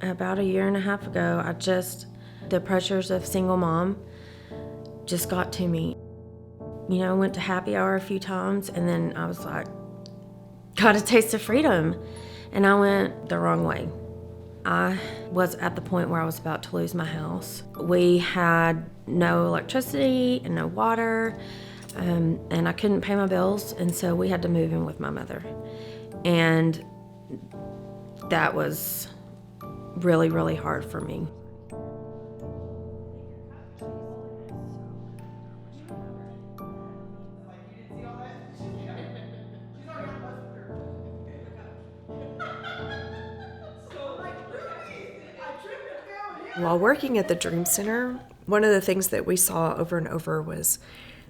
About a year and a half ago, the pressures of single mom just got to me. You know, I went to happy hour a few times and then I was like, got a taste of freedom. And I went the wrong way. I was at the point where I was about to lose my house. We had no electricity and no water, and I couldn't pay my bills, and so we had to move in with my mother. And that was really, really hard for me. While working at the Dream Center, one of the things that we saw over and over was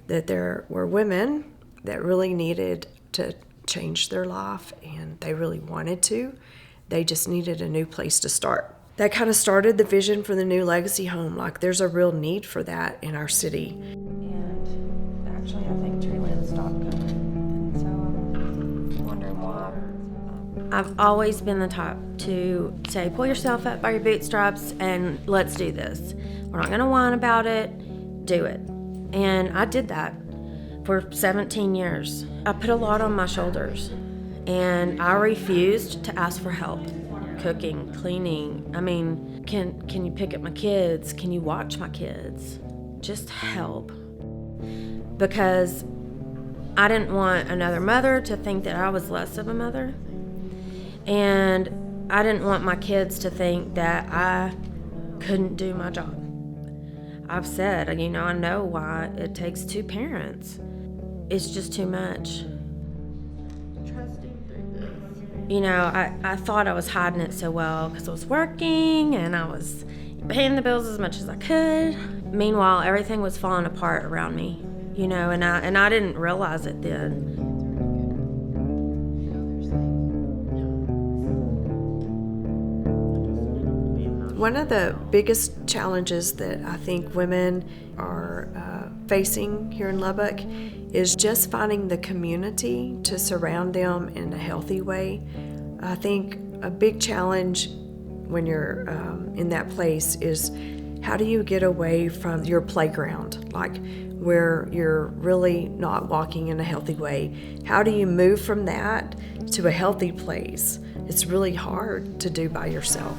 that there were women that really needed to change their life, and they really wanted to. They just needed a new place to start. That kind of started the vision for the new legacy home. Like, there's a real need for that in our city. And actually, I think Treeland stopped coming, and so I'm wondering why. I've always been the type to say, pull yourself up by your bootstraps and let's do this. We're not gonna whine about it, do it. And I did that for 17 years. I put a lot on my shoulders and I refused to ask for help. Cooking, cleaning, I mean, can you pick up my kids? Can you watch my kids? Just help. Because I didn't want another mother to think that I was less of a mother. And I didn't want my kids to think that I couldn't do my job. I've said, I know why it takes two parents. It's just too much. I thought I was hiding it so well because I was working and I was paying the bills as much as I could. Meanwhile, everything was falling apart around me, and I didn't realize it then. One of the biggest challenges that I think women are facing here in Lubbock is just finding the community to surround them in a healthy way. I think a big challenge when you're in that place is, how do you get away from your playground, like where you're really not walking in a healthy way? How do you move from that to a healthy place? It's really hard to do by yourself.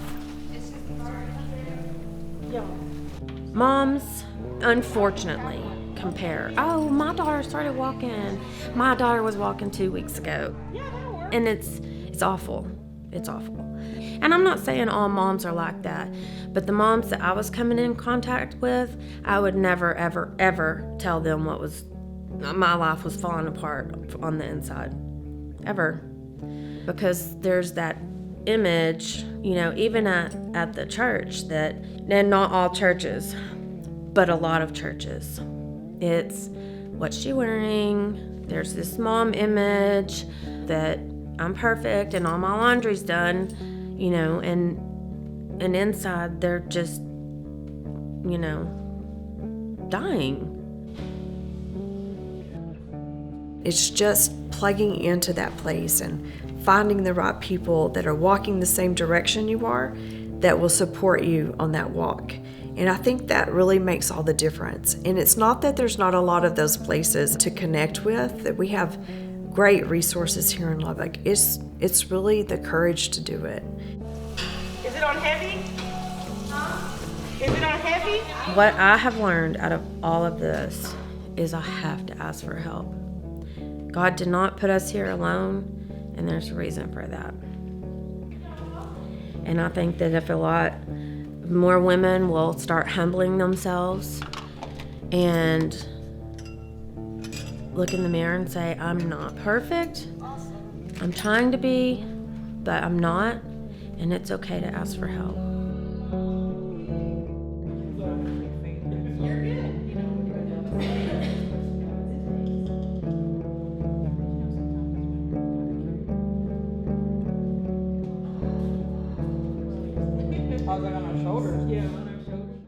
Moms, unfortunately, compare. Oh, my daughter started walking. My daughter was walking 2 weeks ago. And it's awful. It's awful. And I'm not saying all moms are like that, but the moms that I was coming in contact with, I would never, ever, ever tell them my life was falling apart on the inside. Ever. Because there's that image, even at the church, and not all churches, but a lot of churches. It's, what's she wearing? There's this mom image that I'm perfect and all my laundry's done, and inside they're just, dying. It's just plugging into that place and finding the right people that are walking the same direction you are that will support you on that walk. And I think that really makes all the difference. And it's not that there's not a lot of those places to connect with, that we have great resources here in Lubbock. It's really the courage to do it. Is it on heavy? Is it on heavy? What I have learned out of all of this is I have to ask for help. God did not put us here alone, and there's a reason for that. And I think that if a lot more women will start humbling themselves and look in the mirror and say, I'm not perfect. I'm trying to be, but I'm not, and it's okay to ask for help.